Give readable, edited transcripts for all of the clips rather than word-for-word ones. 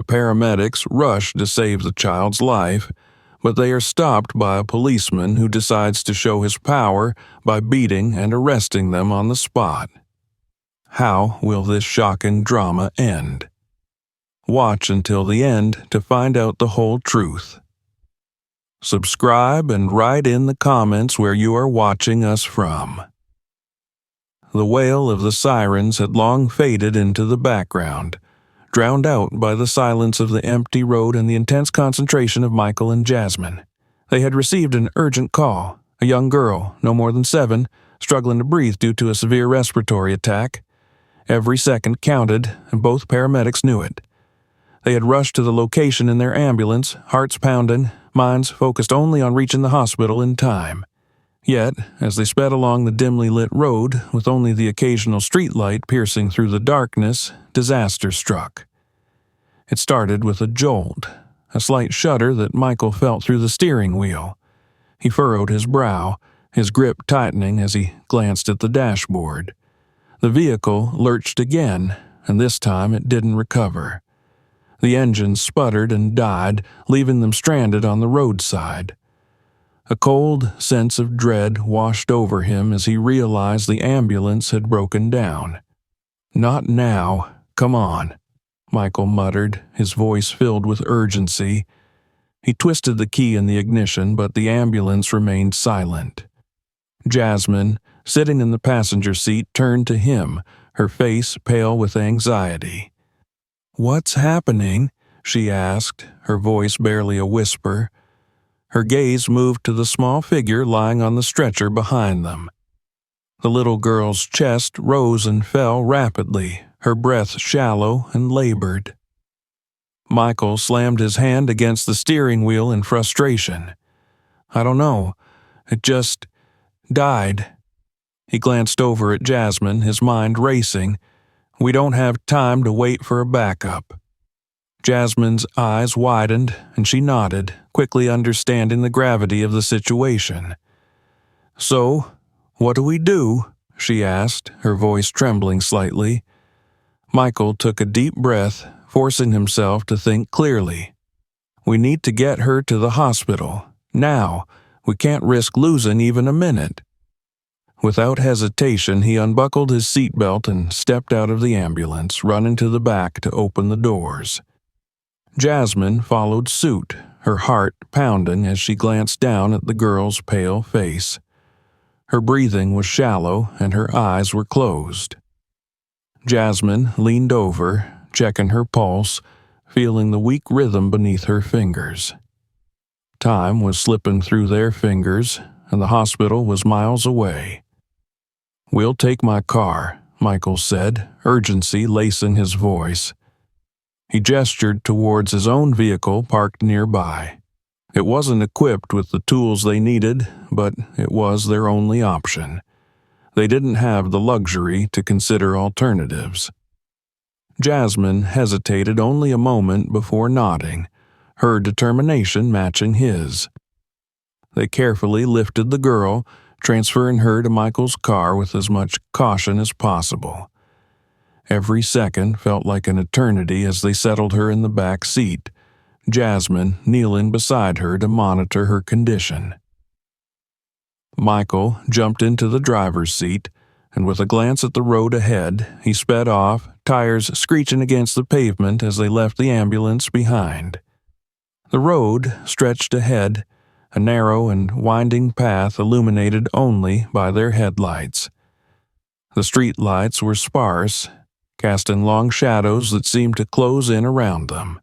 paramedics rush to save the child's life, but they are stopped by a policeman who decides to show his power by beating and arresting them on the spot. How will this shocking drama end? Watch until the end to find out the whole truth. Subscribe and write in the comments where you are watching us from. The wail of the sirens had long faded into the background, drowned out by the silence of the empty road and the intense concentration of Michael and Jasmine. They had received an urgent call, a young girl, no more than 7, struggling to breathe due to a severe respiratory attack. Every second counted, and both paramedics knew it. They had rushed to the location in their ambulance, hearts pounding, minds focused only on reaching the hospital in time. Yet, as they sped along the dimly lit road, with only the occasional streetlight piercing through the darkness, disaster struck. It started with a jolt, a slight shudder that Michael felt through the steering wheel. He furrowed his brow, his grip tightening as he glanced at the dashboard. The vehicle lurched again, and this time it didn't recover. The engine sputtered and died, leaving them stranded on the roadside. A cold sense of dread washed over him as he realized the ambulance had broken down. "Not now, come on," Michael muttered, his voice filled with urgency. He twisted the key in the ignition, but the ambulance remained silent. Jasmine, sitting in the passenger seat, turned to him, her face pale with anxiety. "What's happening?" she asked, her voice barely a whisper. Her gaze moved to the small figure lying on the stretcher behind them. The little girl's chest rose and fell rapidly, her breath shallow and labored. Michael slammed his hand against the steering wheel in frustration. "I don't know. It just died." He glanced over at Jasmine, his mind racing. "We don't have time to wait for a backup." Jasmine's eyes widened, and she nodded, quickly understanding the gravity of the situation. "So, what do we do?" she asked, her voice trembling slightly. Michael took a deep breath, forcing himself to think clearly. "We need to get her to the hospital. Now. We can't risk losing even a minute." Without hesitation, he unbuckled his seatbelt and stepped out of the ambulance, running to the back to open the doors. Jasmine followed suit, her heart pounding as she glanced down at the girl's pale face. Her breathing was shallow and her eyes were closed. Jasmine leaned over, checking her pulse, feeling the weak rhythm beneath her fingers. Time was slipping through their fingers, and the hospital was miles away. "We'll take my car," Michael said, urgency lacing his voice. He gestured towards his own vehicle parked nearby. It wasn't equipped with the tools they needed, but it was their only option. They didn't have the luxury to consider alternatives. Jasmine hesitated only a moment before nodding, her determination matching his. They carefully lifted the girl, transferring her to Michael's car with as much caution as possible. Every second felt like an eternity as they settled her in the back seat, Jasmine kneeling beside her to monitor her condition. Michael jumped into the driver's seat, and with a glance at the road ahead, he sped off, tires screeching against the pavement as they left the ambulance behind. The road stretched ahead, a narrow and winding path illuminated only by their headlights. The street lights were sparse, casting long shadows that seemed to close in around them.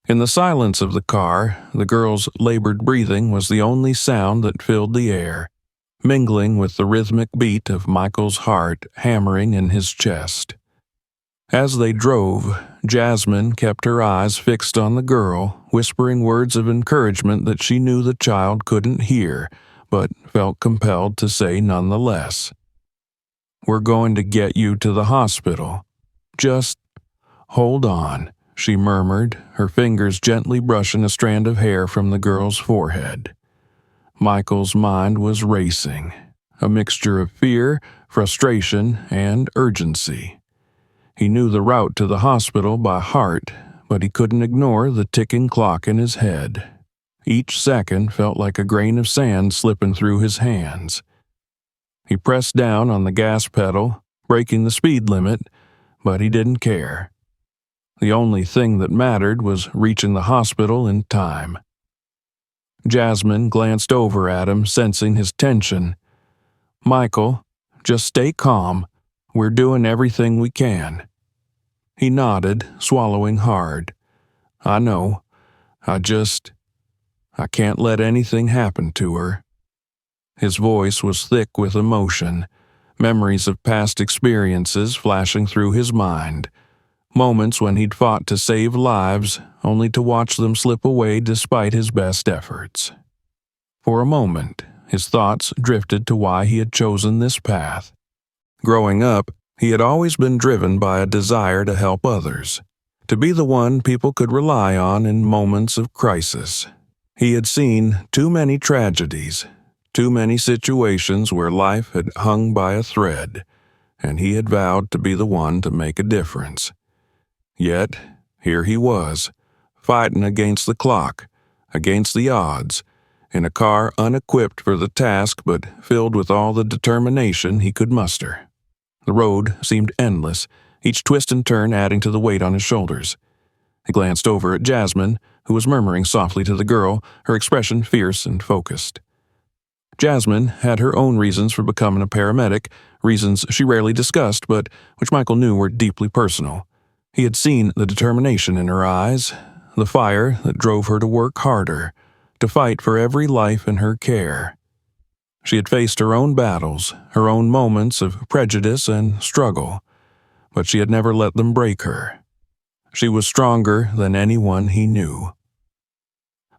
In the silence of the car, the girl's labored breathing was the only sound that filled the air, mingling with the rhythmic beat of Michael's heart hammering in his chest. As they drove, Jasmine kept her eyes fixed on the girl, whispering words of encouragement that she knew the child couldn't hear, but felt compelled to say nonetheless. "We're going to get you to the hospital. Just hold on," she murmured, her fingers gently brushing a strand of hair from the girl's forehead. Michael's mind was racing, a mixture of fear, frustration, and urgency. He knew the route to the hospital by heart, but he couldn't ignore the ticking clock in his head. Each second felt like a grain of sand slipping through his hands. He pressed down on the gas pedal, breaking the speed limit, but he didn't care. The only thing that mattered was reaching the hospital in time. Jasmine glanced over at him, sensing his tension. "Michael, just stay calm. We're doing everything we can." He nodded, swallowing hard. "I know. I can't let anything happen to her." His voice was thick with emotion, memories of past experiences flashing through his mind, moments when he'd fought to save lives, only to watch them slip away despite his best efforts. For a moment, his thoughts drifted to why he had chosen this path. Growing up, he had always been driven by a desire to help others, to be the one people could rely on in moments of crisis. He had seen too many tragedies, too many situations where life had hung by a thread, and he had vowed to be the one to make a difference. Yet, here he was, fighting against the clock, against the odds, in a car unequipped for the task but filled with all the determination he could muster. The road seemed endless, each twist and turn adding to the weight on his shoulders. He glanced over at Jasmine, who was murmuring softly to the girl, her expression fierce and focused. Jasmine had her own reasons for becoming a paramedic, reasons she rarely discussed, but which Michael knew were deeply personal. He had seen the determination in her eyes, the fire that drove her to work harder, to fight for every life in her care. She had faced her own battles, her own moments of prejudice and struggle, but she had never let them break her. She was stronger than anyone he knew.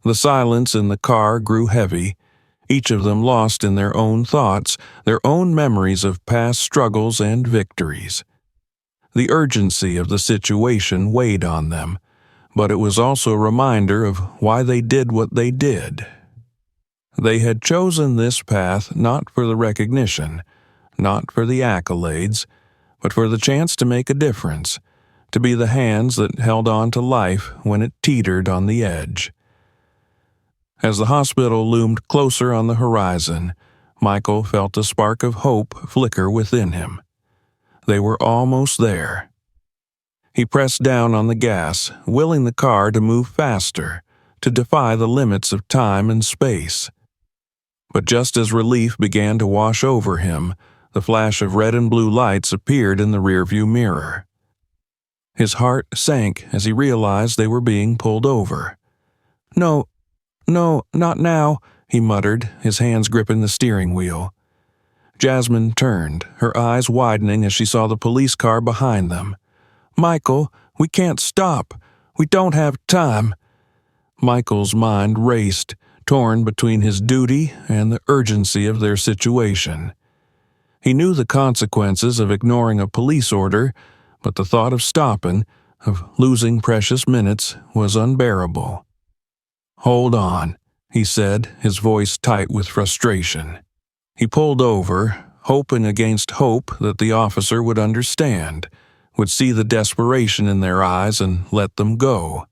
The silence in the car grew heavy, each of them lost in their own thoughts, their own memories of past struggles and victories. The urgency of the situation weighed on them, but it was also a reminder of why they did what they did. They had chosen this path not for the recognition, not for the accolades, but for the chance to make a difference, to be the hands that held on to life when it teetered on the edge. As the hospital loomed closer on the horizon, Michael felt a spark of hope flicker within him. They were almost there. He pressed down on the gas, willing the car to move faster, to defy the limits of time and space. But just as relief began to wash over him, the flash of red and blue lights appeared in the rearview mirror. His heart sank as he realized they were being pulled over. No, not now," he muttered, his hands gripping the steering wheel. Jasmine turned, her eyes widening as she saw the police car behind them. "Michael, we can't stop. We don't have time." Michael's mind raced, torn between his duty and the urgency of their situation. He knew the consequences of ignoring a police order, but the thought of stopping, of losing precious minutes, was unbearable. "Hold on," he said, his voice tight with frustration. He pulled over, hoping against hope that the officer would understand, would see the desperation in their eyes and let them go.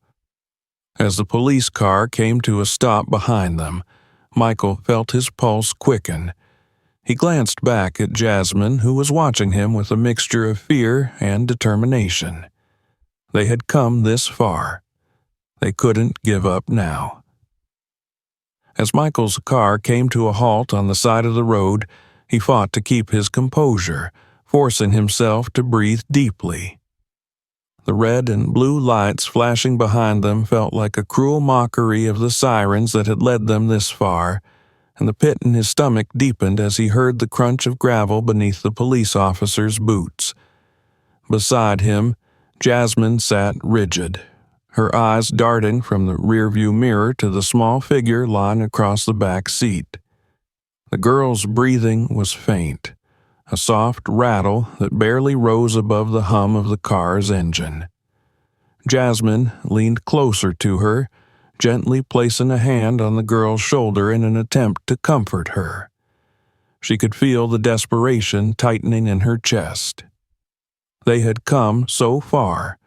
As the police car came to a stop behind them, Michael felt his pulse quicken. He glanced back at Jasmine, who was watching him with a mixture of fear and determination. They had come this far. They couldn't give up now. As Michael's car came to a halt on the side of the road, he fought to keep his composure, forcing himself to breathe deeply. The red and blue lights flashing behind them felt like a cruel mockery of the sirens that had led them this far, and the pit in his stomach deepened as he heard the crunch of gravel beneath the police officer's boots. Beside him, Jasmine sat rigid, her eyes darting from the rearview mirror to the small figure lying across the back seat. The girl's breathing was faint, a soft rattle that barely rose above the hum of the car's engine. Jasmine leaned closer to her, gently placing a hand on the girl's shoulder in an attempt to comfort her. She could feel the desperation tightening in her chest. They had come so far,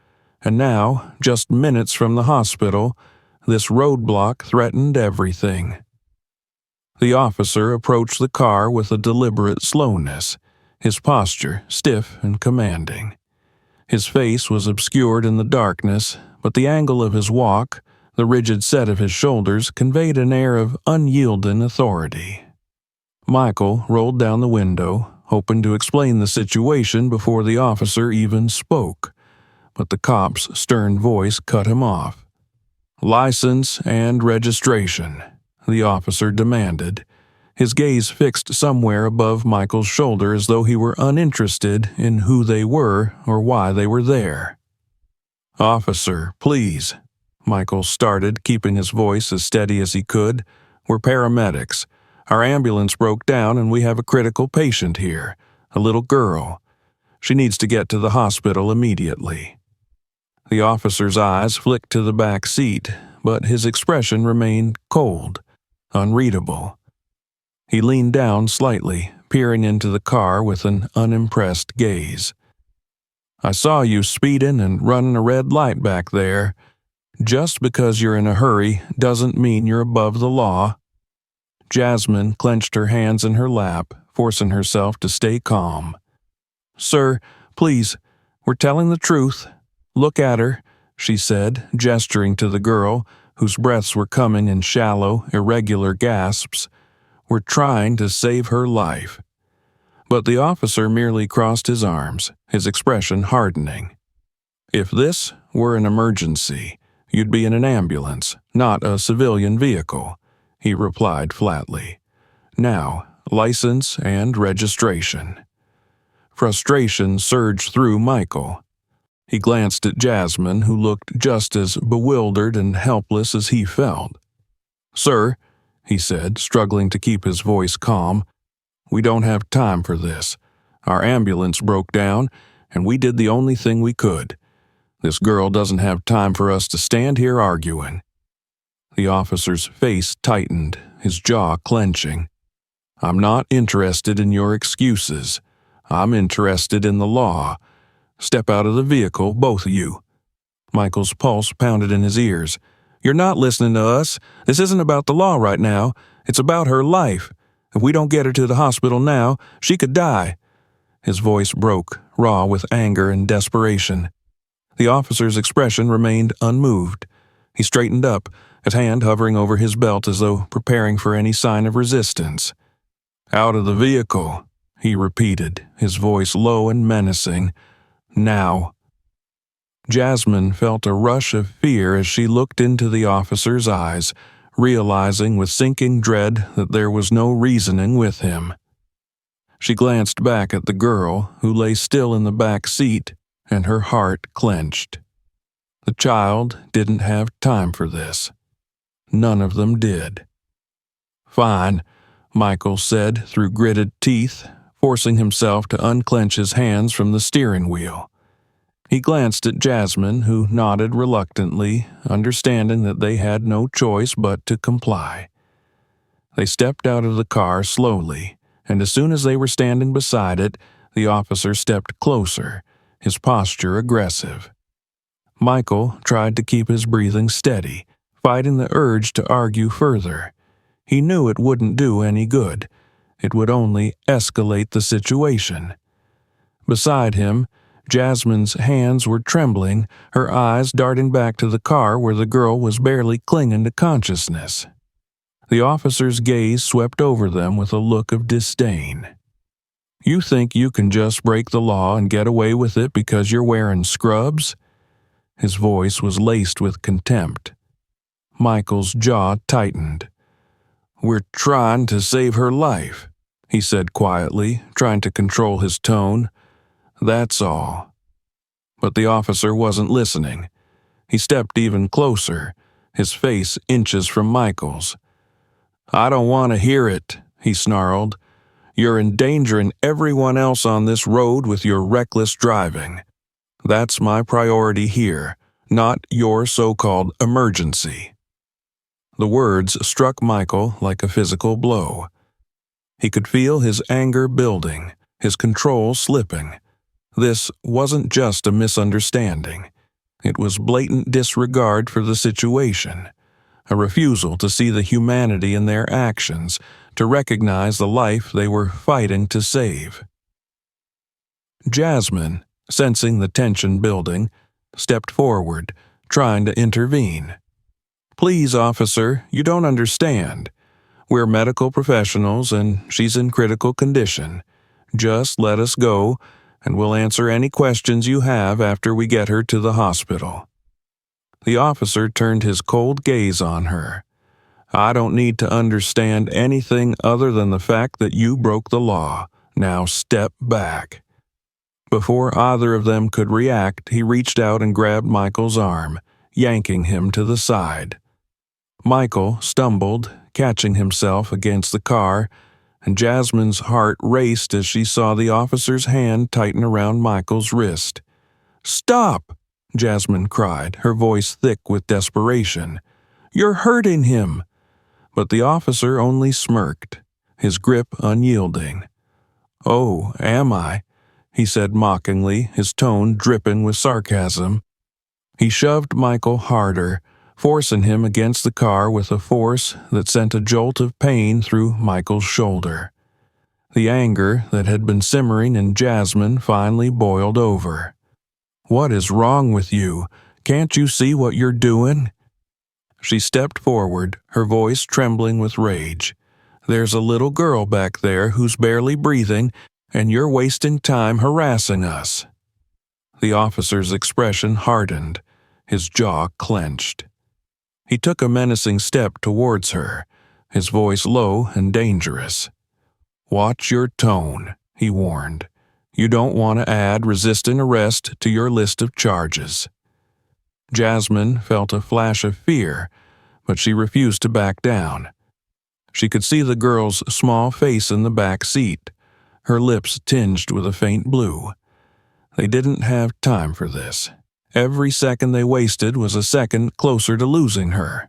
And now, just minutes from the hospital, this roadblock threatened everything. The officer approached the car with a deliberate slowness, his posture stiff and commanding. His face was obscured in the darkness, but the angle of his walk, the rigid set of his shoulders, conveyed an air of unyielding authority. Michael rolled down the window, hoping to explain the situation before the officer even spoke, but the cop's stern voice cut him off. "License and registration," the officer demanded, his gaze fixed somewhere above Michael's shoulder as though he were uninterested in who they were or why they were there. "Officer, please," Michael started, keeping his voice as steady as he could. "We're paramedics. Our ambulance broke down and we have a critical patient here, a little girl. She needs to get to the hospital immediately." The officer's eyes flicked to the back seat, but his expression remained cold, unreadable. He leaned down slightly, peering into the car with an unimpressed gaze. "I saw you speeding and running a red light back there. Just because you're in a hurry doesn't mean you're above the law." Jasmine clenched her hands in her lap, forcing herself to stay calm. "Sir, please, we're telling the truth. Look at her," she said, gesturing to the girl, whose breaths were coming in shallow, irregular gasps. "We're trying to save her life." But the officer merely crossed his arms, his expression hardening. "If this were an emergency, you'd be in an ambulance, not a civilian vehicle," he replied flatly. "Now, license and registration." Frustration surged through Michael. He glanced at Jasmine, who looked just as bewildered and helpless as he felt. "Sir," he said, struggling to keep his voice calm, "we don't have time for this. Our ambulance broke down, and we did the only thing we could. This girl doesn't have time for us to stand here arguing." The officer's face tightened, his jaw clenching. "I'm not interested in your excuses. I'm interested in the law. Step out of the vehicle, both of you." Michael's pulse pounded in his ears. "You're not listening to us. This isn't about the law right now. It's about her life. If we don't get her to the hospital now, she could die." His voice broke, raw with anger and desperation. The officer's expression remained unmoved. He straightened up, his hand hovering over his belt as though preparing for any sign of resistance. "Out of the vehicle," he repeated, his voice low and menacing. "Now." Jasmine felt a rush of fear as she looked into the officer's eyes, realizing with sinking dread that there was no reasoning with him. She glanced back at the girl, who lay still in the back seat, and her heart clenched. The child didn't have time for this. None of them did. "Fine," Michael said through gritted teeth, forcing himself to unclench his hands from the steering wheel. He glanced at Jasmine, who nodded reluctantly, understanding that they had no choice but to comply. They stepped out of the car slowly, and as soon as they were standing beside it, the officer stepped closer, his posture aggressive. Michael tried to keep his breathing steady, fighting the urge to argue further. He knew it wouldn't do any good. It would only escalate the situation. Beside him, Jasmine's hands were trembling, her eyes darting back to the car where the girl was barely clinging to consciousness. The officer's gaze swept over them with a look of disdain. "You think you can just break the law and get away with it because you're wearing scrubs?" His voice was laced with contempt. Michael's jaw tightened. "We're trying to save her life," he said quietly, trying to control his tone. "That's all." But the officer wasn't listening. He stepped even closer, his face inches from Michael's. "I don't want to hear it," he snarled. "You're endangering everyone else on this road with your reckless driving. That's my priority here, not your so-called emergency." The words struck Michael like a physical blow. He could feel his anger building, his control slipping. This wasn't just a misunderstanding. It was blatant disregard for the situation, a refusal to see the humanity in their actions, to recognize the life they were fighting to save. Jasmine, sensing the tension building, stepped forward, trying to intervene. "Please, officer, you don't understand. We're medical professionals and she's in critical condition. Just let us go, and we'll answer any questions you have after we get her to the hospital." The officer turned his cold gaze on her. "I don't need to understand anything other than the fact that you broke the law. Now step back." Before either of them could react, he reached out and grabbed Michael's arm, yanking him to the side. Michael stumbled, catching himself against the car, and Jasmine's heart raced as she saw the officer's hand tighten around Michael's wrist. "Stop!" Jasmine cried, her voice thick with desperation. "You're hurting him!" But the officer only smirked, his grip unyielding. "Oh, am I?" he said mockingly, his tone dripping with sarcasm. He shoved Michael harder, forcing him against the car with a force that sent a jolt of pain through Michael's shoulder. The anger that had been simmering in Jasmine finally boiled over. "What is wrong with you? Can't you see what you're doing?" She stepped forward, her voice trembling with rage. "There's a little girl back there who's barely breathing, and you're wasting time harassing us." The officer's expression hardened, his jaw clenched. He took a menacing step towards her, his voice low and dangerous. "Watch your tone," he warned. "You don't want to add resisting arrest to your list of charges." Jasmine felt a flash of fear, but she refused to back down. She could see the girl's small face in the back seat, her lips tinged with a faint blue. They didn't have time for this. Every second they wasted was a second closer to losing her.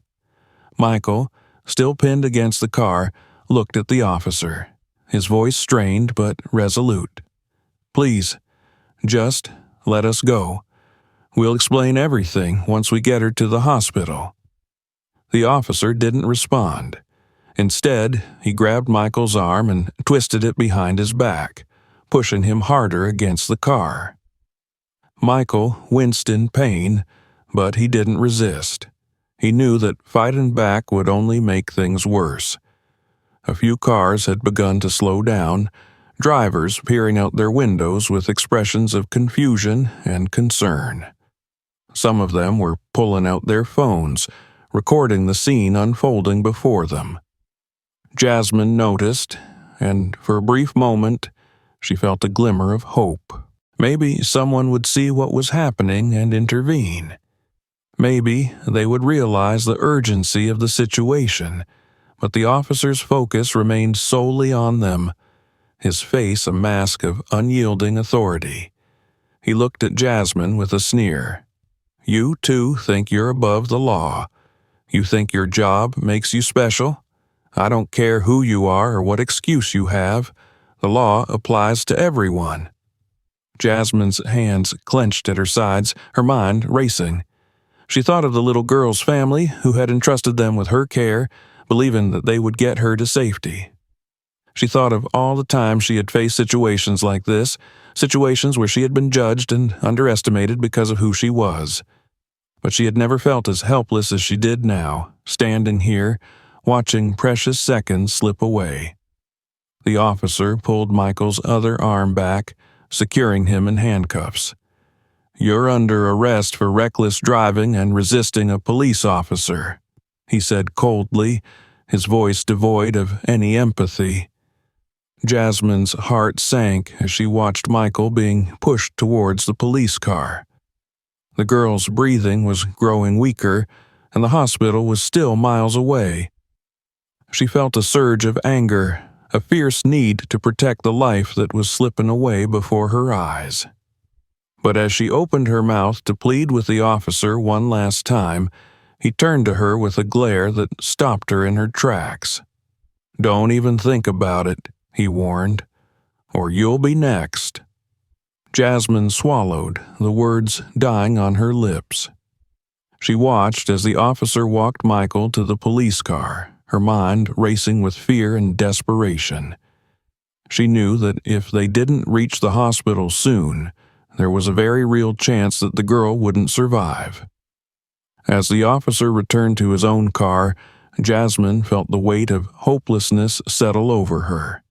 Michael, still pinned against the car, looked at the officer, his voice strained but resolute. "Please, just let us go. We'll explain everything once we get her to the hospital." The officer didn't respond. Instead, he grabbed Michael's arm and twisted it behind his back, pushing him harder against the car. Michael winced in pain, but he didn't resist. He knew that fighting back would only make things worse. A few cars had begun to slow down, drivers peering out their windows with expressions of confusion and concern. Some of them were pulling out their phones, recording the scene unfolding before them. Jasmine noticed, and for a brief moment, she felt a glimmer of hope. Maybe someone would see what was happening and intervene. Maybe they would realize the urgency of the situation, but the officer's focus remained solely on them, his face a mask of unyielding authority. He looked at Jasmine with a sneer. "You too think you're above the law. You think your job makes you special? I don't care who you are or what excuse you have. The law applies to everyone." Jasmine's hands clenched at her sides, her mind racing. She thought of the little girl's family who had entrusted them with her care, believing that they would get her to safety. She thought of all the times she had faced situations like this, situations where she had been judged and underestimated because of who she was. But she had never felt as helpless as she did now, standing here, watching precious seconds slip away. The officer pulled Michael's other arm back, securing him in handcuffs. "You're under arrest for reckless driving and resisting a police officer," he said coldly, his voice devoid of any empathy. Jasmine's heart sank as she watched Michael being pushed towards the police car. The girl's breathing was growing weaker, and the hospital was still miles away. She felt a surge of anger, a fierce need to protect the life that was slipping away before her eyes. But as she opened her mouth to plead with the officer one last time, he turned to her with a glare that stopped her in her tracks. "Don't even think about it," he warned, "or you'll be next." Jasmine swallowed, the words dying on her lips. She watched as the officer walked Michael to the police car, her mind racing with fear and desperation. She knew that if they didn't reach the hospital soon, there was a very real chance that the girl wouldn't survive. As the officer returned to his own car, Jasmine felt the weight of hopelessness settle over her.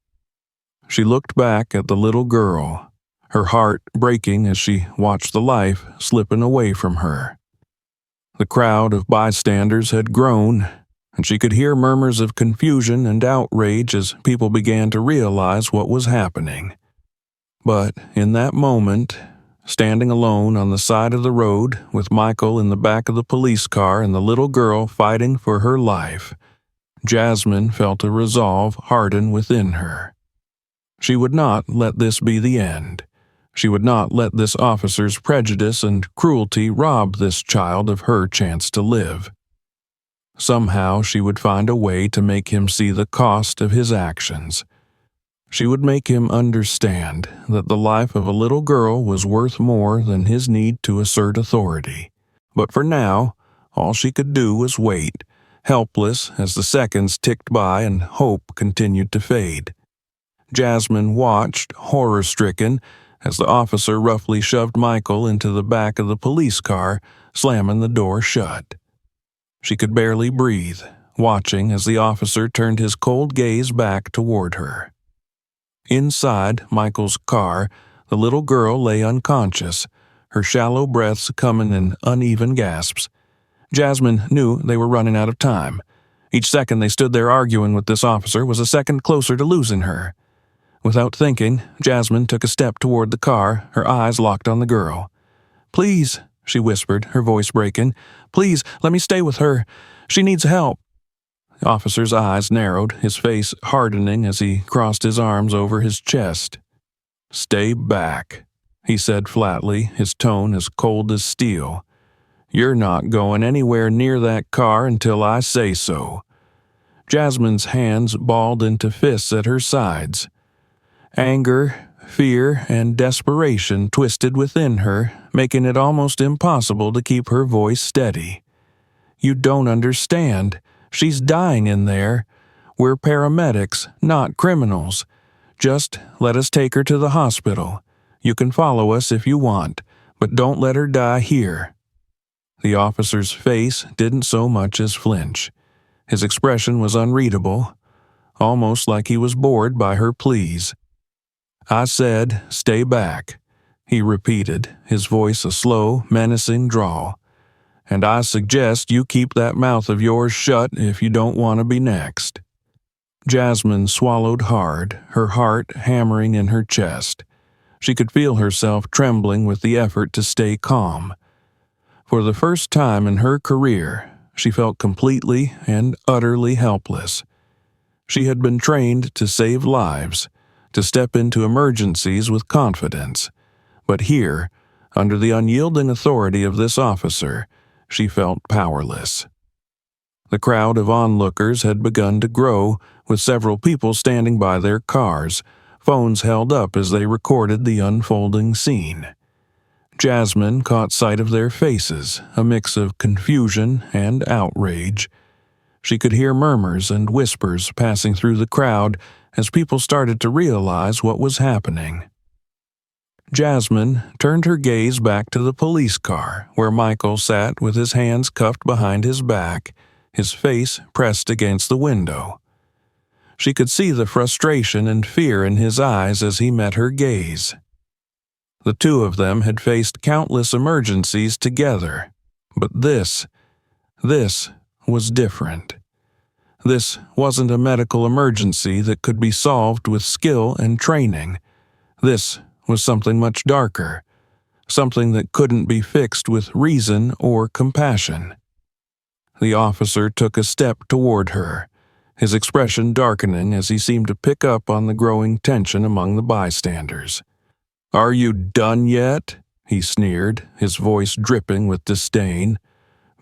She looked back at the little girl, her heart breaking as she watched the life slipping away from her. The crowd of bystanders had grown, and she could hear murmurs of confusion and outrage as people began to realize what was happening. But in that moment, standing alone on the side of the road with Michael in the back of the police car and the little girl fighting for her life, Jasmine felt a resolve harden within her. She would not let this be the end. She would not let this officer's prejudice and cruelty rob this child of her chance to live. Somehow she would find a way to make him see the cost of his actions. She would make him understand that the life of a little girl was worth more than his need to assert authority. But for now, all she could do was wait, helpless as the seconds ticked by and hope continued to fade. Jasmine watched, horror-stricken, as the officer roughly shoved Michael into the back of the police car, slamming the door shut. She could barely breathe, watching as the officer turned his cold gaze back toward her. Inside Michael's car, the little girl lay unconscious, her shallow breaths coming in uneven gasps. Jasmine knew they were running out of time. Each second they stood there arguing with this officer was a second closer to losing her. Without thinking, Jasmine took a step toward the car, her eyes locked on the girl. "Please," she whispered, her voice breaking. "Please, let me stay with her. She needs help." The officer's eyes narrowed, his face hardening as he crossed his arms over his chest. "Stay back," he said flatly, his tone as cold as steel. "You're not going anywhere near that car until I say so." Jasmine's hands balled into fists at her sides. Anger, fear, and desperation twisted within her, making it almost impossible to keep her voice steady. "You don't understand. She's dying in there. We're paramedics, not criminals. Just let us take her to the hospital. You can follow us if you want, but don't let her die here." The officer's face didn't so much as flinch. His expression was unreadable, almost like he was bored by her pleas. "I said, stay back," he repeated, his voice a slow, menacing drawl. "And I suggest you keep that mouth of yours shut if you don't want to be next." Jasmine swallowed hard, her heart hammering in her chest. She could feel herself trembling with the effort to stay calm. For the first time in her career, she felt completely and utterly helpless. She had been trained to save lives, to step into emergencies with confidence. But here, under the unyielding authority of this officer, she felt powerless. The crowd of onlookers had begun to grow, with several people standing by their cars, phones held up as they recorded the unfolding scene. Jasmine caught sight of their faces, a mix of confusion and outrage. She could hear murmurs and whispers passing through the crowd as people started to realize what was happening. Jasmine turned her gaze back to the police car, where Michael sat with his hands cuffed behind his back, his face pressed against the window. She could see the frustration and fear in his eyes as he met her gaze. The two of them had faced countless emergencies together, but this was different. This wasn't a medical emergency that could be solved with skill and training. This was something much darker, something that couldn't be fixed with reason or compassion. The officer took a step toward her, his expression darkening as he seemed to pick up on the growing tension among the bystanders. "Are you done yet?" he sneered, his voice dripping with disdain.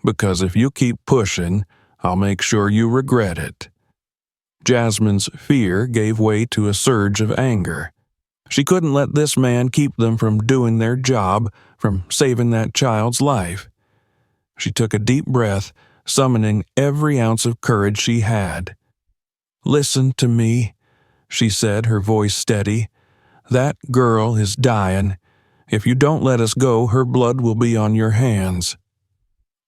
"Because if you keep pushing, I'll make sure you regret it." Jasmine's fear gave way to a surge of anger. She couldn't let this man keep them from doing their job, from saving that child's life. She took a deep breath, summoning every ounce of courage she had. "Listen to me," she said, her voice steady. "That girl is dying. If you don't let us go, her blood will be on your hands."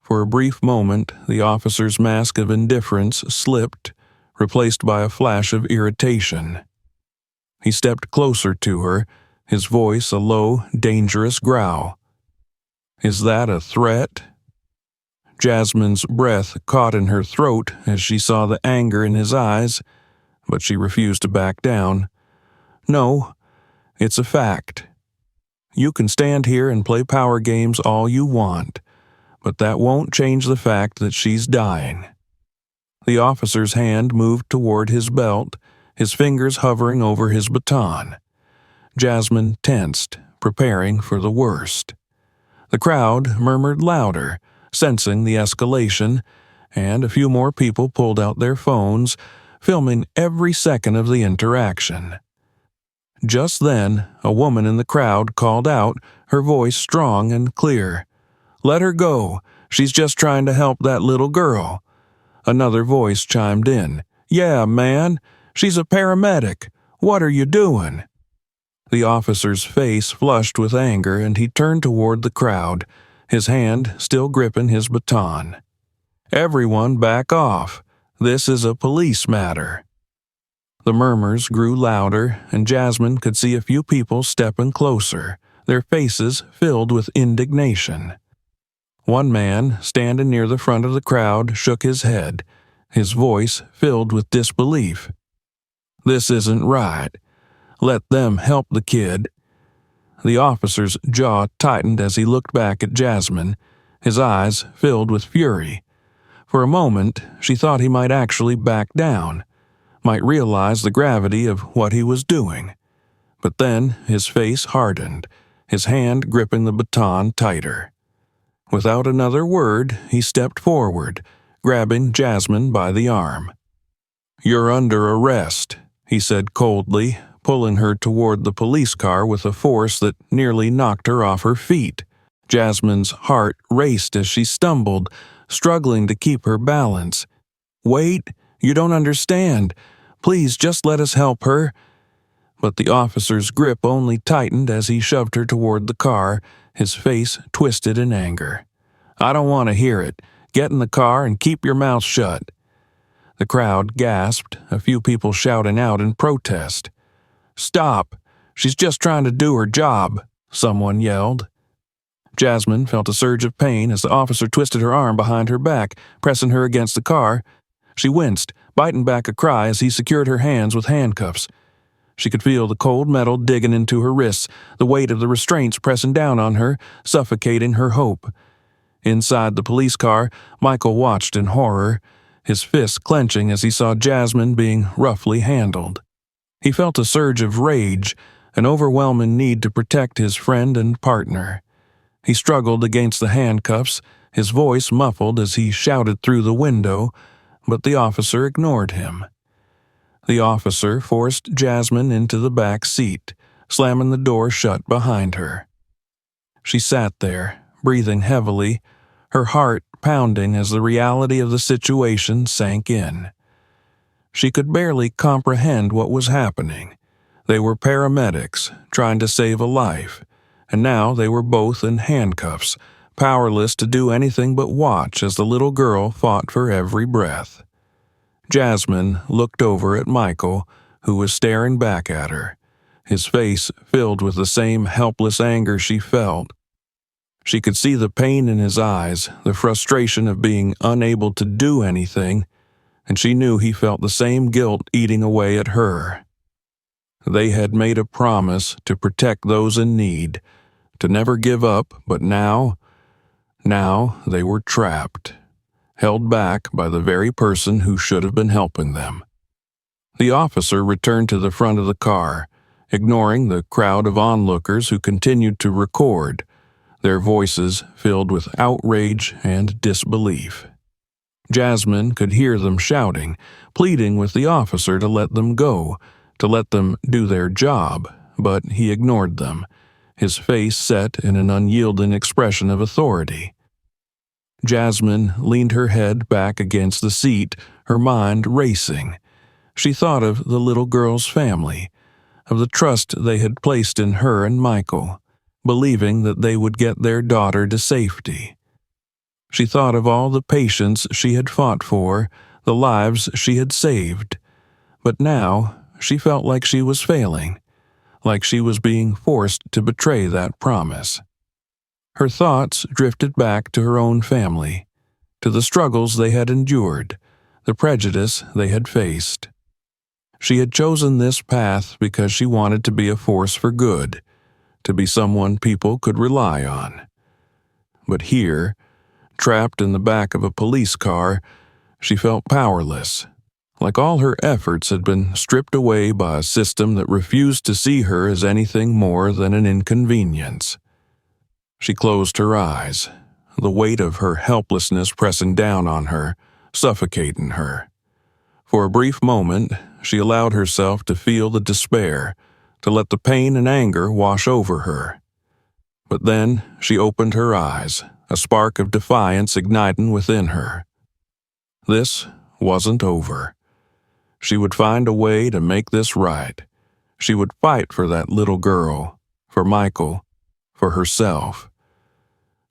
For a brief moment, the officer's mask of indifference slipped, replaced by a flash of irritation. He stepped closer to her, his voice a low, dangerous growl. "Is that a threat?" Jasmine's breath caught in her throat as she saw the anger in his eyes, but she refused to back down. "No, it's a fact. You can stand here and play power games all you want, but that won't change the fact that she's dying." The officer's hand moved toward his belt, his fingers hovering over his baton. Jasmine tensed, preparing for the worst. The crowd murmured louder, sensing the escalation, and a few more people pulled out their phones, filming every second of the interaction. Just then, a woman in the crowd called out, her voice strong and clear. "Let her go. She's just trying to help that little girl." Another voice chimed in. "Yeah, man. She's a paramedic. What are you doing?" The officer's face flushed with anger, and he turned toward the crowd, his hand still gripping his baton. "Everyone back off. This is a police matter." The murmurs grew louder, and Jasmine could see a few people stepping closer, their faces filled with indignation. One man, standing near the front of the crowd, shook his head, his voice filled with disbelief. "This isn't right. Let them help the kid." The officer's jaw tightened as he looked back at Jasmine, his eyes filled with fury. For a moment, she thought he might actually back down, might realize the gravity of what he was doing. But then his face hardened, his hand gripping the baton tighter. Without another word, he stepped forward, grabbing Jasmine by the arm. "You're under arrest," he said coldly, pulling her toward the police car with a force that nearly knocked her off her feet. Jasmine's heart raced as she stumbled, struggling to keep her balance. "Wait, you don't understand. Please just let us help her." But the officer's grip only tightened as he shoved her toward the car, his face twisted in anger. "I don't want to hear it. Get in the car and keep your mouth shut." The crowd gasped, a few people shouting out in protest. "Stop! She's just trying to do her job," someone yelled. Jasmine felt a surge of pain as the officer twisted her arm behind her back, pressing her against the car. She winced, biting back a cry as he secured her hands with handcuffs. She could feel the cold metal digging into her wrists, the weight of the restraints pressing down on her, suffocating her hope. Inside the police car, Michael watched in horror, his fists clenching as he saw Jasmine being roughly handled. He felt a surge of rage, an overwhelming need to protect his friend and partner. He struggled against the handcuffs, his voice muffled as he shouted through the window, but the officer ignored him. The officer forced Jasmine into the back seat, slamming the door shut behind her. She sat there, breathing heavily, her heart pounding as the reality of the situation sank in. She could barely comprehend what was happening. They were paramedics, trying to save a life, and now they were both in handcuffs, powerless to do anything but watch as the little girl fought for every breath. Jasmine looked over at Michael, who was staring back at her, his face filled with the same helpless anger she felt. She could see the pain in his eyes, the frustration of being unable to do anything, and she knew he felt the same guilt eating away at her. They had made a promise to protect those in need, to never give up, but now they were trapped, held back by the very person who should have been helping them. The officer returned to the front of the car, ignoring the crowd of onlookers who continued to record, their voices filled with outrage and disbelief. Jasmine could hear them shouting, pleading with the officer to let them go, to let them do their job, but he ignored them, his face set in an unyielding expression of authority. Jasmine leaned her head back against the seat, her mind racing. She thought of the little girl's family, of the trust they had placed in her and Michael, believing that they would get their daughter to safety. She thought of all the patients she had fought for, the lives she had saved. But now she felt like she was failing, like she was being forced to betray that promise. Her thoughts drifted back to her own family, to the struggles they had endured, the prejudice they had faced. She had chosen this path because she wanted to be a force for good, to be someone people could rely on. But here, trapped in the back of a police car, she felt powerless, like all her efforts had been stripped away by a system that refused to see her as anything more than an inconvenience. She closed her eyes, the weight of her helplessness pressing down on her, suffocating her. For a brief moment, she allowed herself to feel the despair, to let the pain and anger wash over her. But then she opened her eyes, a spark of defiance igniting within her. This wasn't over. She would find a way to make this right. She would fight for that little girl, for Michael, for herself.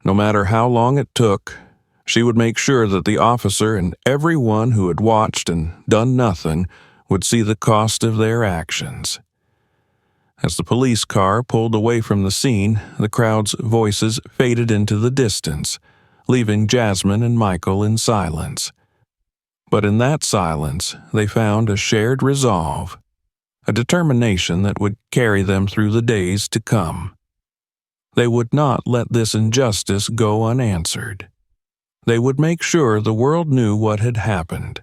No matter how long it took, she would make sure that the officer and everyone who had watched and done nothing would see the cost of their actions. As the police car pulled away from the scene, the crowd's voices faded into the distance, leaving Jasmine and Michael in silence. But in that silence, they found a shared resolve, a determination that would carry them through the days to come. They would not let this injustice go unanswered. They would make sure the world knew what had happened,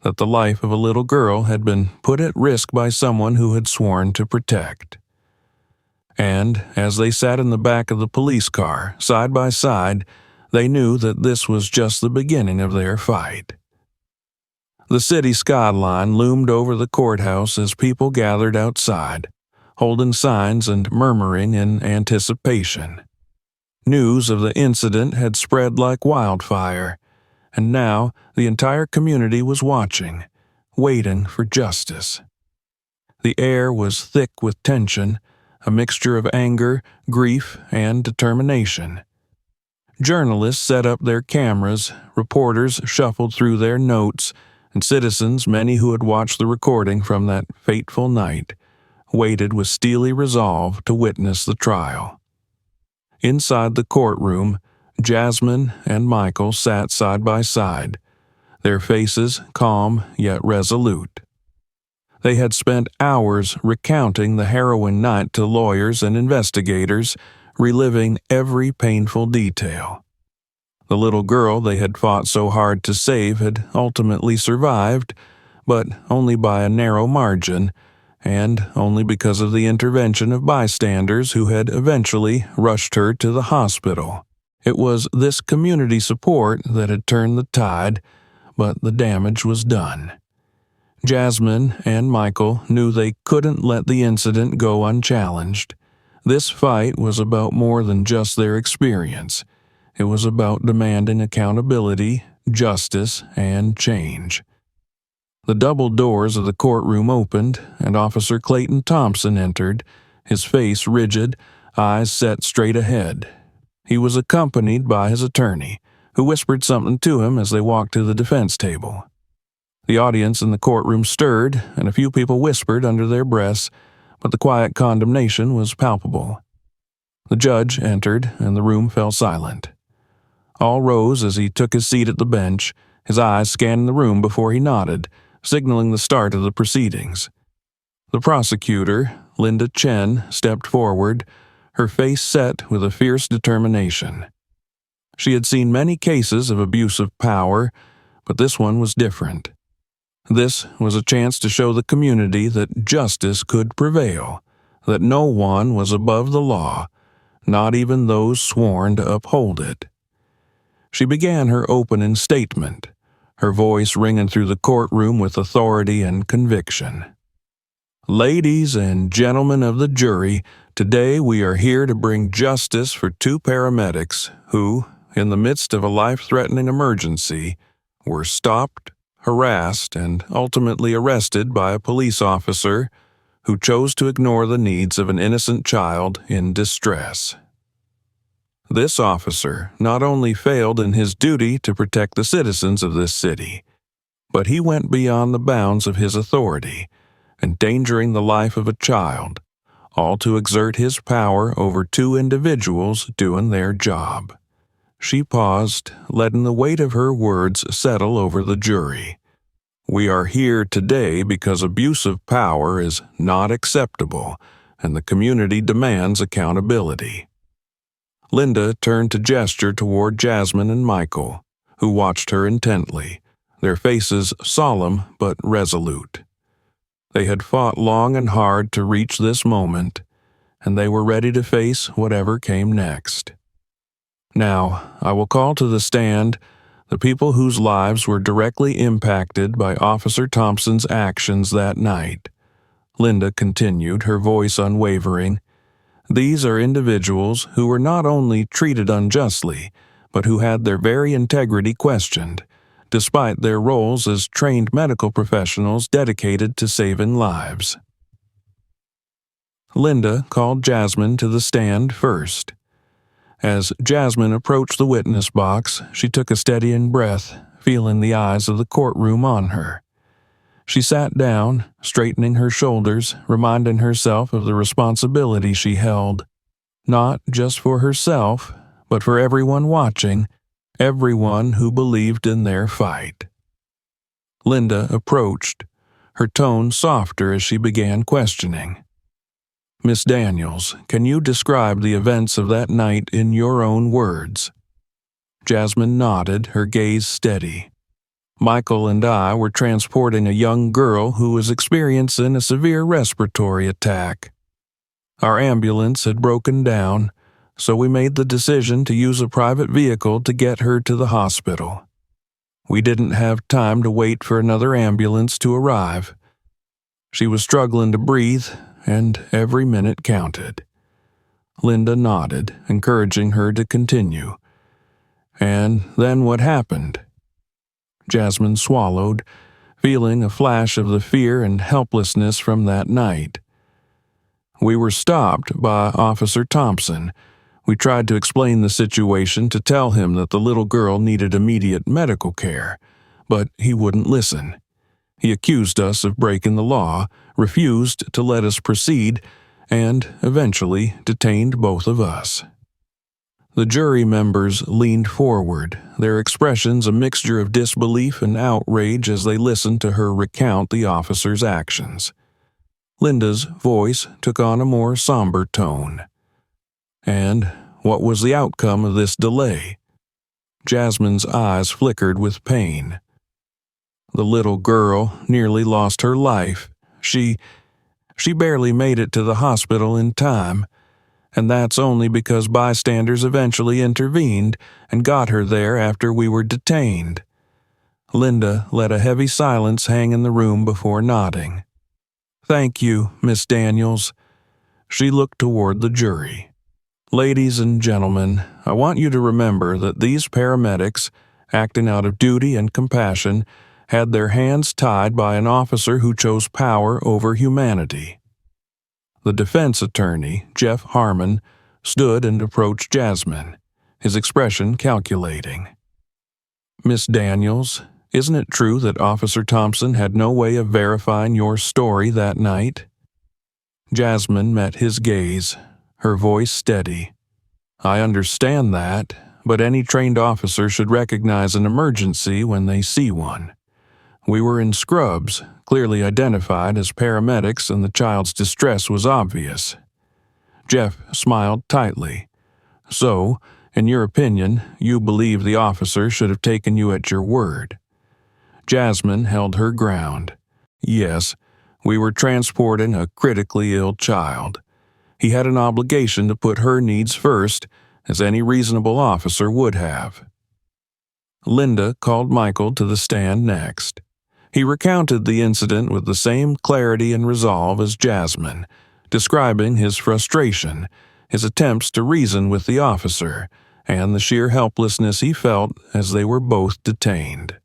that the life of a little girl had been put at risk by someone who had sworn to protect. And as they sat in the back of the police car, side by side, they knew that this was just the beginning of their fight. The city skyline loomed over the courthouse as people gathered outside, holding signs and murmuring in anticipation. News of the incident had spread like wildfire, and now the entire community was watching, waiting for justice. The air was thick with tension, a mixture of anger, grief, and determination. Journalists set up their cameras, reporters shuffled through their notes, and citizens, many who had watched the recording from that fateful night, waited with steely resolve to witness the trial. Inside the courtroom, Jasmine and Michael sat side by side, their faces calm yet resolute. They had spent hours recounting the harrowing night to lawyers and investigators, reliving every painful detail. The little girl they had fought so hard to save had ultimately survived, but only by a narrow margin, and only because of the intervention of bystanders who had eventually rushed her to the hospital. It was this community support that had turned the tide, but the damage was done. Jasmine and Michael knew they couldn't let the incident go unchallenged. This fight was about more than just their experience. It was about demanding accountability, justice, and change. The double doors of the courtroom opened, and Officer Clayton Thompson entered, his face rigid, eyes set straight ahead. He was accompanied by his attorney, who whispered something to him as they walked to the defense table. The audience in the courtroom stirred, and a few people whispered under their breaths, but the quiet condemnation was palpable. The judge entered, and the room fell silent. All rose as he took his seat at the bench, his eyes scanning the room before he nodded, signaling the start of the proceedings. The prosecutor, Linda Chen, stepped forward, her face set with a fierce determination. She had seen many cases of abuse of power, but this one was different. This was a chance to show the community that justice could prevail, that no one was above the law, not even those sworn to uphold it. She began her opening statement, her voice ringing through the courtroom with authority and conviction. Ladies and gentlemen of the jury, today we are here to bring justice for two paramedics who, in the midst of a life-threatening emergency, were stopped, harassed, and ultimately arrested by a police officer who chose to ignore the needs of an innocent child in distress. This officer not only failed in his duty to protect the citizens of this city, but he went beyond the bounds of his authority, endangering the life of a child, all to exert his power over two individuals doing their job. She paused, letting the weight of her words settle over the jury. We are here today because abuse of power is not acceptable, and the community demands accountability. Linda turned to gesture toward Jasmine and Michael, who watched her intently, their faces solemn but resolute. They had fought long and hard to reach this moment, and they were ready to face whatever came next. Now, I will call to the stand the people whose lives were directly impacted by Officer Thompson's actions that night. Linda continued, her voice unwavering. These are individuals who were not only treated unjustly, but who had their very integrity questioned, despite their roles as trained medical professionals dedicated to saving lives. Linda called Jasmine to the stand first. As Jasmine approached the witness box, she took a steadying breath, feeling the eyes of the courtroom on her. She sat down, straightening her shoulders, reminding herself of the responsibility she held, not just for herself, but for everyone watching, everyone who believed in their fight. Linda approached, her tone softer as she began questioning. Miss Daniels, can you describe the events of that night in your own words? Jasmine nodded, her gaze steady. Michael and I were transporting a young girl who was experiencing a severe respiratory attack. Our ambulance had broken down, so we made the decision to use a private vehicle to get her to the hospital. We didn't have time to wait for another ambulance to arrive. She was struggling to breathe, and every minute counted. Linda nodded, encouraging her to continue. And then what happened? Jasmine swallowed, feeling a flash of the fear and helplessness from that night. We were stopped by Officer Thompson. We tried to explain the situation to tell him that the little girl needed immediate medical care, but he wouldn't listen. He accused us of breaking the law, refused to let us proceed, and eventually detained both of us. The jury members leaned forward, their expressions a mixture of disbelief and outrage as they listened to her recount the officer's actions. Linda's voice took on a more somber tone. And what was the outcome of this delay? Jasmine's eyes flickered with pain. The little girl nearly lost her life. She barely made it to the hospital in time, and that's only because bystanders eventually intervened and got her there after we were detained. Linda let a heavy silence hang in the room before nodding. Thank you, Miss Daniels. She looked toward the jury. Ladies and gentlemen, I want you to remember that these paramedics, acting out of duty and compassion, had their hands tied by an officer who chose power over humanity. The defense attorney, Jeff Harmon, stood and approached Jasmine, his expression calculating. Miss Daniels, isn't it true that Officer Thompson had no way of verifying your story that night? Jasmine met his gaze, her voice steady. I understand that, but any trained officer should recognize an emergency when they see one. We were in scrubs, clearly identified as paramedics, and the child's distress was obvious. Jeff smiled tightly. So, in your opinion, you believe the officer should have taken you at your word. Jasmine held her ground. Yes, we were transporting a critically ill child. He had an obligation to put her needs first, as any reasonable officer would have. Linda called Michael to the stand next. He recounted the incident with the same clarity and resolve as Jasmine, describing his frustration, his attempts to reason with the officer, and the sheer helplessness he felt as they were both detained.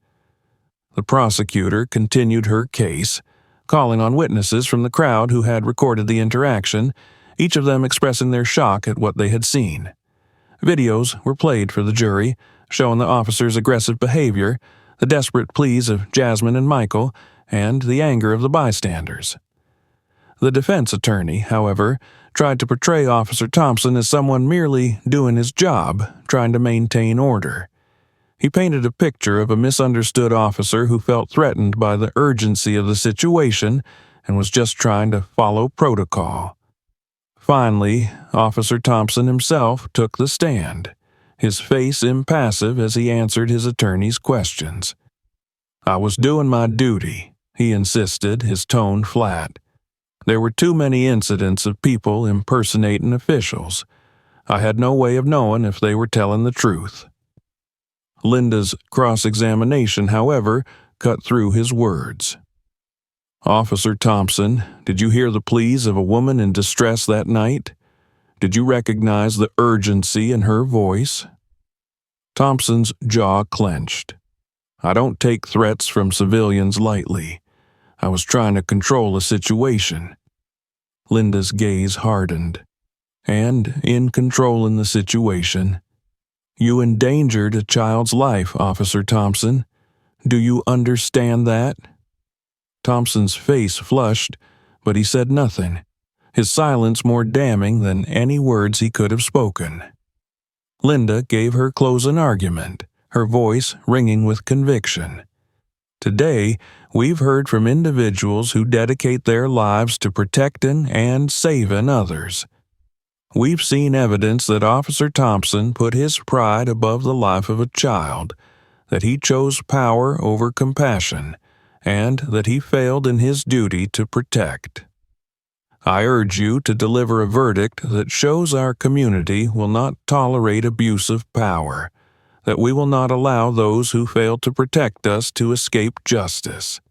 The prosecutor continued her case, calling on witnesses from the crowd who had recorded the interaction, each of them expressing their shock at what they had seen. Videos were played for the jury, showing the officer's aggressive behavior, the desperate pleas of Jasmine and Michael, and the anger of the bystanders. The defense attorney, however, tried to portray Officer Thompson as someone merely doing his job, trying to maintain order. He painted a picture of a misunderstood officer who felt threatened by the urgency of the situation and was just trying to follow protocol. Finally, Officer Thompson himself took the stand, his face impassive as he answered his attorney's questions. "I was doing my duty," he insisted, his tone flat. "There were too many incidents of people impersonating officials. I had no way of knowing if they were telling the truth." Linda's cross-examination, however, cut through his words. "Officer Thompson, did you hear the pleas of a woman in distress that night? Did you recognize the urgency in her voice?" Thompson's jaw clenched. "I don't take threats from civilians lightly. I was trying to control a situation." Linda's gaze hardened. "And in controlling the situation, you endangered a child's life, Officer Thompson. Do you understand that?" Thompson's face flushed, but he said nothing, his silence more damning than any words he could have spoken. Linda gave her closing argument, her voice ringing with conviction. "Today, we've heard from individuals who dedicate their lives to protecting and saving others. We've seen evidence that Officer Thompson put his pride above the life of a child, that he chose power over compassion, and that he failed in his duty to protect. I urge you to deliver a verdict that shows our community will not tolerate abuse of power, that we will not allow those who fail to protect us to escape justice."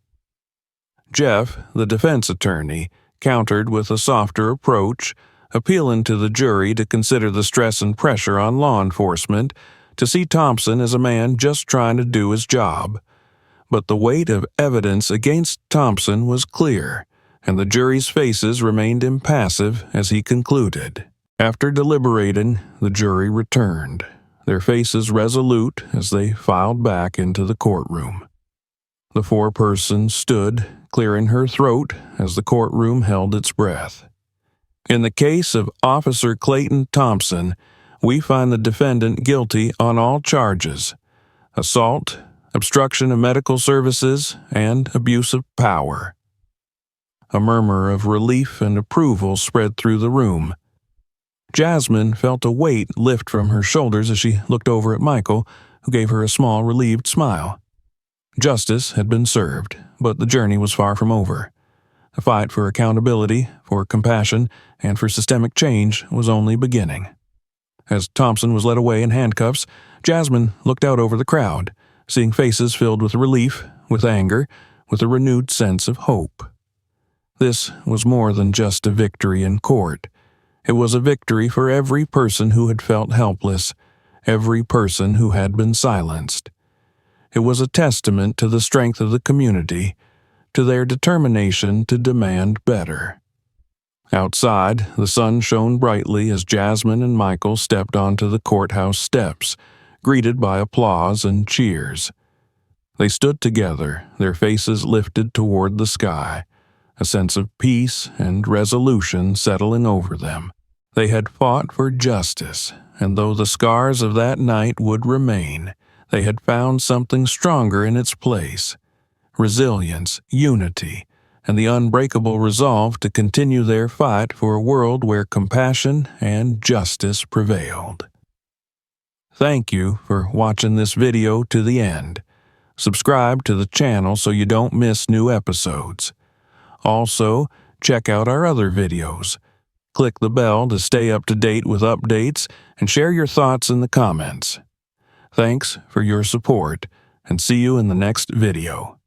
Jeff, the defense attorney, countered with a softer approach, appealing to the jury to consider the stress and pressure on law enforcement, to see Thompson as a man just trying to do his job. But the weight of evidence against Thompson was clear, and the jury's faces remained impassive as he concluded. After deliberating, the jury returned, their faces resolute as they filed back into the courtroom. The foreperson stood, clearing her throat as the courtroom held its breath. "In the case of Officer Clayton Thompson, we find the defendant guilty on all charges: assault, obstruction of medical services, and abuse of power." A murmur of relief and approval spread through the room. Jasmine felt a weight lift from her shoulders as she looked over at Michael, who gave her a small, relieved smile. Justice had been served, but the journey was far from over. The fight for accountability, for compassion, and for systemic change was only beginning. As Thompson was led away in handcuffs, Jasmine looked out over the crowd, seeing faces filled with relief, with anger, with a renewed sense of hope. This was more than just a victory in court. It was a victory for every person who had felt helpless, every person who had been silenced. It was a testament to the strength of the community, to their determination to demand better. Outside, the sun shone brightly as Jasmine and Michael stepped onto the courthouse steps, greeted by applause and cheers. They stood together, their faces lifted toward the sky, a sense of peace and resolution settling over them. They had fought for justice, and though the scars of that night would remain, they had found something stronger in its place: resilience, unity, and the unbreakable resolve to continue their fight for a world where compassion and justice prevailed. Thank you for watching this video to the end. Subscribe to the channel so you don't miss new episodes. Also, check out our other videos. Click the bell to stay up to date with updates and share your thoughts in the comments. Thanks for your support, and see you in the next video.